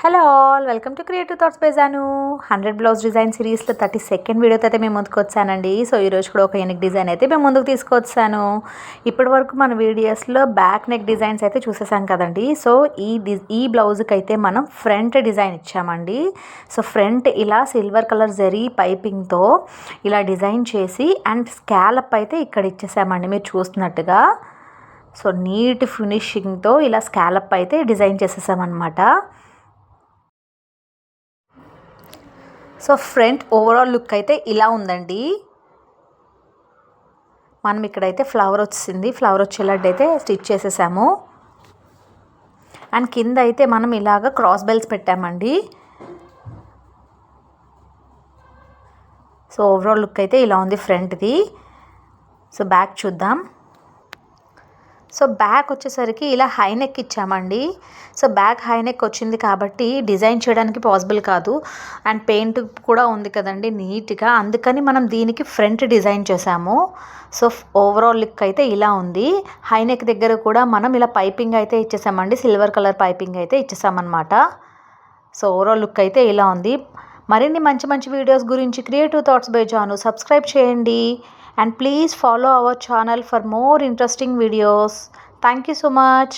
Hello all, welcome to creative thoughts by Jaanu. 100 blouse design సిరీస్లో 32nd వీడియోతో అయితే మేము ముందుకు వచ్చానండి. సో ఈరోజు కూడా ఒక యూనిక్ డిజైన్ అయితే మేము ముందుకు తీసుకొచ్చాను. ఇప్పటి వరకు మన వీడియోస్లో బ్యాక్ నెక్ డిజైన్స్ అయితే చూసేసాం కదండి. సో ఈ బ్లౌజ్కి అయితే మనం ఫ్రంట్ డిజైన్ ఇచ్చామండి. సో ఫ్రంట్ ఇలా సిల్వర్ కలర్ జరీ పైపింగ్తో ఇలా డిజైన్ చేసి అండ్ స్కాలప్ అయితే ఇక్కడ ఇచ్చేసామండి మీరు చూస్తున్నట్టుగా. సో నీట్ ఫినిషింగ్తో ఇలా స్కాలప్ అయితే డిజైన్ చేసేసామన్నమాట. సో ఫ్రంట్ ఓవరాల్ లుక్ అయితే ఇలా ఉందండి. మనం ఇక్కడైతే ఫ్లవర్ వచ్చింది, ఫ్లవర్ వచ్చేలాంటి అయితే స్టిచ్ చేసేసాము. అండ్ కింద అయితే మనం ఇలాగ క్రాస్ బెల్ట్స్ పెట్టామండి. సో ఓవరాల్ లుక్ అయితే ఇలా ఉంది ఫ్రంట్ది. సో బ్యాక్ చూద్దాం. సో బ్యాక్ వచ్చేసరికి ఇలా హై నెక్ ఇచ్చామండి. సో బ్యాక్ హై నెక్ వచ్చింది కాబట్టి డిజైన్ చేయడానికి పాసిబుల్ కాదు. అండ్ పెయింట్ కూడా ఉంది కదండి నీట్గా, అందుకని మనం దీనికి ఫ్రంట్ డిజైన్ చేసాము. సో ఓవరాల్ లుక్ అయితే ఇలా ఉంది. హై నెక్ దగ్గర కూడా మనం ఇలా పైపింగ్ అయితే ఇచ్చేసామండి, సిల్వర్ కలర్ పైపింగ్ అయితే ఇచ్చేసామన్నమాట. సో ఓవరాల్ లుక్ అయితే ఇలా ఉంది. మరిన్ని మంచి మంచి వీడియోస్ గురించి creative thoughts by Jaanu subscribe చేయండి. And please follow our channel for more interesting videos. Thank you so much.